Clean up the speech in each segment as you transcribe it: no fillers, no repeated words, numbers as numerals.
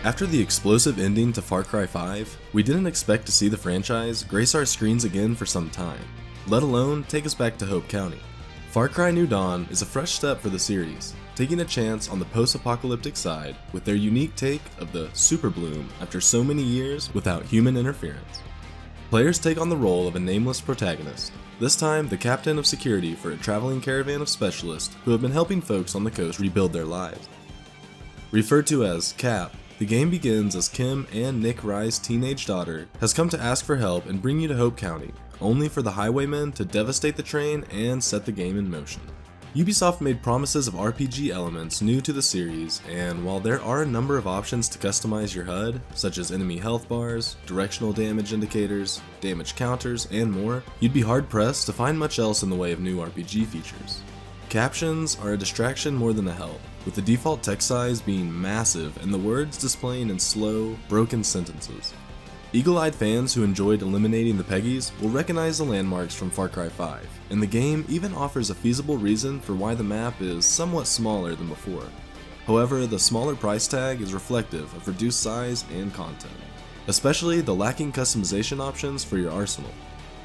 After the explosive ending to Far Cry 5, we didn't expect to see the franchise grace our screens again for some time, let alone take us back to Hope County. Far Cry New Dawn is a fresh step for the series, taking a chance on the post-apocalyptic side with their unique take of the super bloom after so many years without human interference. Players take on the role of a nameless protagonist, this time the captain of security for a traveling caravan of specialists who have been helping folks on the coast rebuild their lives. Referred to as Cap, the game begins as Kim and Nick Rye's teenage daughter has come to ask for help and bring you to Hope County, only for the highwaymen to devastate the train and set the game in motion. Ubisoft made promises of RPG elements new to the series, and while there are a number of options to customize your HUD, such as enemy health bars, directional damage indicators, damage counters, and more, you'd be hard-pressed to find much else in the way of new RPG features. Captions are a distraction more than a help, with the default text size being massive and the words displaying in slow, broken sentences. Eagle-eyed fans who enjoyed eliminating the Peggies will recognize the landmarks from Far Cry 5, and the game even offers a feasible reason for why the map is somewhat smaller than before. However, the smaller price tag is reflective of reduced size and content, especially the lacking customization options for your arsenal.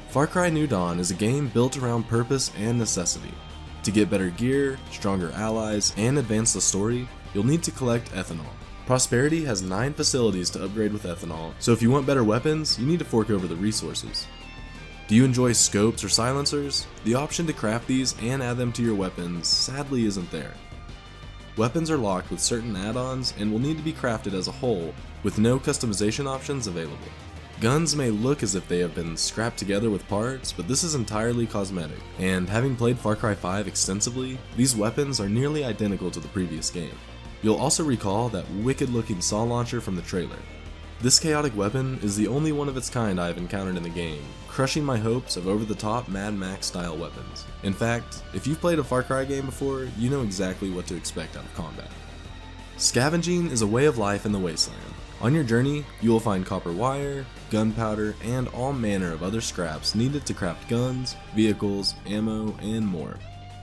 Far Cry New Dawn is a game built around purpose and necessity. To get better gear, stronger allies, and advance the story, you'll need to collect ethanol. Prosperity has 9 facilities to upgrade with ethanol, so if you want better weapons, you need to fork over the resources. Do you enjoy scopes or silencers? The option to craft these and add them to your weapons sadly isn't there. Weapons are locked with certain add-ons and will need to be crafted as a whole, with no customization options available. Guns may look as if they have been scrapped together with parts, but this is entirely cosmetic, and having played Far Cry 5 extensively, these weapons are nearly identical to the previous game. You'll also recall that wicked looking saw launcher from the trailer. This chaotic weapon is the only one of its kind I have encountered in the game, crushing my hopes of over-the-top Mad Max style weapons. In fact, if you've played a Far Cry game before, you know exactly what to expect out of combat. Scavenging is a way of life in the wasteland. On your journey, you will find copper wire, gunpowder, and all manner of other scraps needed to craft guns, vehicles, ammo, and more.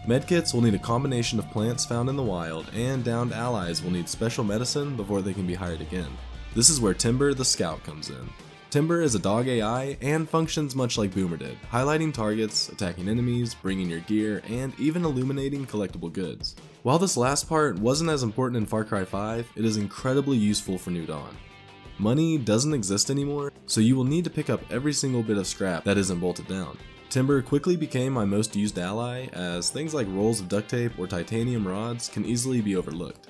Medkits will need a combination of plants found in the wild, and downed allies will need special medicine before they can be hired again. This is where Timber the Scout comes in. Timber is a dog AI and functions much like Boomer did, highlighting targets, attacking enemies, bringing your gear, and even illuminating collectible goods. While this last part wasn't as important in Far Cry 5, it is incredibly useful for New Dawn. Money doesn't exist anymore, so you will need to pick up every single bit of scrap that isn't bolted down. Timber quickly became my most used ally, as things like rolls of duct tape or titanium rods can easily be overlooked.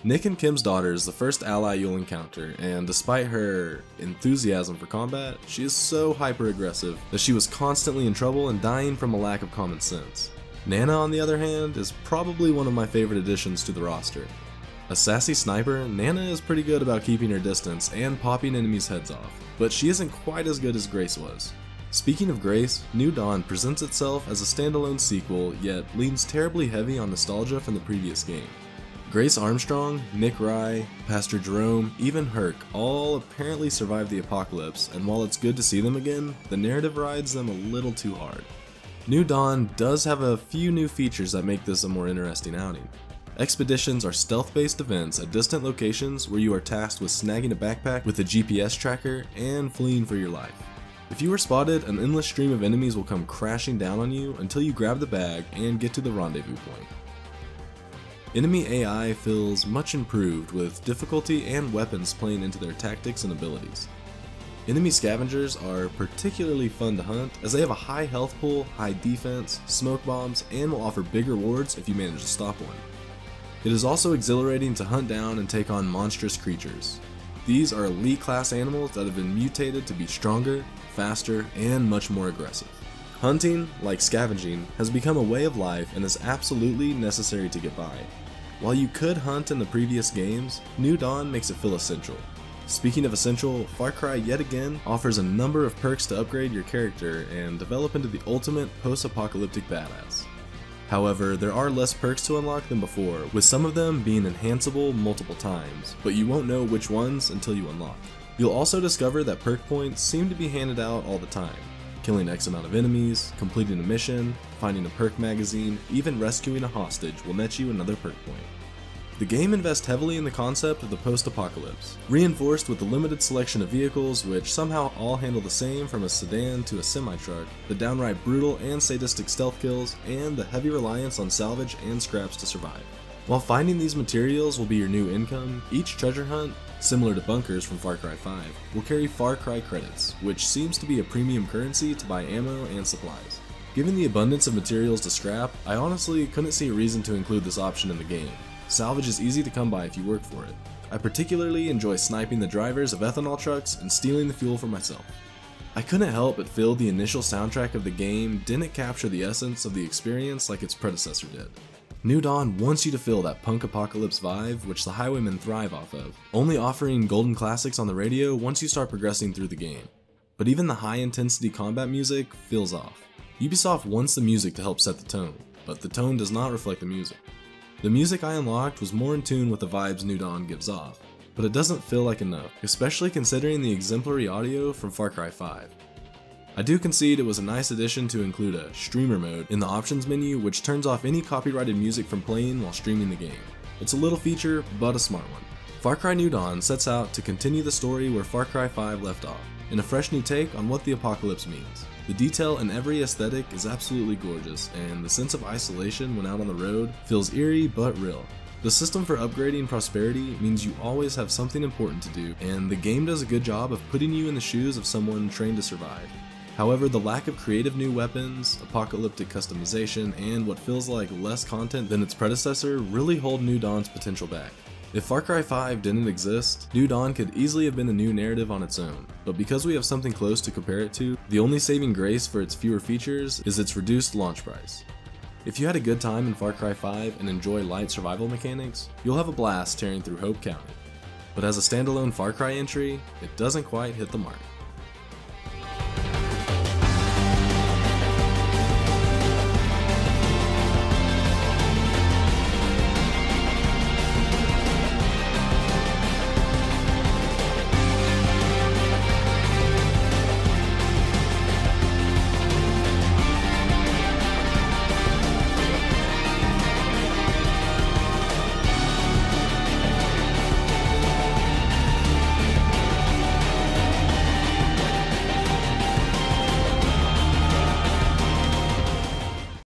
Nick and Kim's daughter is the first ally you'll encounter, and despite her enthusiasm for combat, she is so hyper-aggressive that she was constantly in trouble and dying from a lack of common sense. Nana, on the other hand, is probably one of my favorite additions to the roster. A sassy sniper, Nana is pretty good about keeping her distance and popping enemies' heads off, but she isn't quite as good as Grace was. Speaking of Grace, New Dawn presents itself as a standalone sequel, yet leans terribly heavy on nostalgia from the previous game. Grace Armstrong, Nick Rye, Pastor Jerome, even Herc all apparently survived the apocalypse, and while it's good to see them again, the narrative rides them a little too hard. New Dawn does have a few new features that make this a more interesting outing. Expeditions are stealth-based events at distant locations where you are tasked with snagging a backpack with a GPS tracker and fleeing for your life. If you are spotted, an endless stream of enemies will come crashing down on you until you grab the bag and get to the rendezvous point. Enemy AI feels much improved, with difficulty and weapons playing into their tactics and abilities. Enemy scavengers are particularly fun to hunt as they have a high health pool, high defense, smoke bombs, and will offer big rewards if you manage to stop one. It is also exhilarating to hunt down and take on monstrous creatures. These are elite class animals that have been mutated to be stronger, faster, and much more aggressive. Hunting, like scavenging, has become a way of life and is absolutely necessary to get by. While you could hunt in the previous games, New Dawn makes it feel essential. Speaking of essential, Far Cry yet again offers a number of perks to upgrade your character and develop into the ultimate post-apocalyptic badass. However, there are less perks to unlock than before, with some of them being enhanceable multiple times, but you won't know which ones until you unlock. You'll also discover that perk points seem to be handed out all the time. Killing X amount of enemies, completing a mission, finding a perk magazine, even rescuing a hostage will net you another perk point. The game invests heavily in the concept of the post-apocalypse, reinforced with the limited selection of vehicles which somehow all handle the same from a sedan to a semi-truck, the downright brutal and sadistic stealth kills, and the heavy reliance on salvage and scraps to survive. While finding these materials will be your new income, each treasure hunt, similar to bunkers from Far Cry 5, will carry Far Cry credits, which seems to be a premium currency to buy ammo and supplies. Given the abundance of materials to scrap, I honestly couldn't see a reason to include this option in the game. Salvage is easy to come by if you work for it. I particularly enjoy sniping the drivers of ethanol trucks and stealing the fuel for myself. I couldn't help but feel the initial soundtrack of the game didn't capture the essence of the experience like its predecessor did. New Dawn wants you to feel that punk apocalypse vibe which the highwaymen thrive off of, only offering golden classics on the radio once you start progressing through the game. But even the high intensity combat music feels off. Ubisoft wants the music to help set the tone, but the tone does not reflect the music. The music I unlocked was more in tune with the vibes New Dawn gives off, but it doesn't feel like enough, especially considering the exemplary audio from Far Cry 5. I do concede it was a nice addition to include a streamer mode in the options menu which turns off any copyrighted music from playing while streaming the game. It's a little feature, but a smart one. Far Cry New Dawn sets out to continue the story where Far Cry 5 left off, in a fresh new take on what the apocalypse means. The detail in every aesthetic is absolutely gorgeous, and the sense of isolation when out on the road feels eerie but real. The system for upgrading prosperity means you always have something important to do, and the game does a good job of putting you in the shoes of someone trained to survive. However, the lack of creative new weapons, apocalyptic customization, and what feels like less content than its predecessor really hold New Dawn's potential back. If Far Cry 5 didn't exist, New Dawn could easily have been a new narrative on its own, but because we have something close to compare it to, the only saving grace for its fewer features is its reduced launch price. If you had a good time in Far Cry 5 and enjoy light survival mechanics, you'll have a blast tearing through Hope County. But as a standalone Far Cry entry, it doesn't quite hit the mark.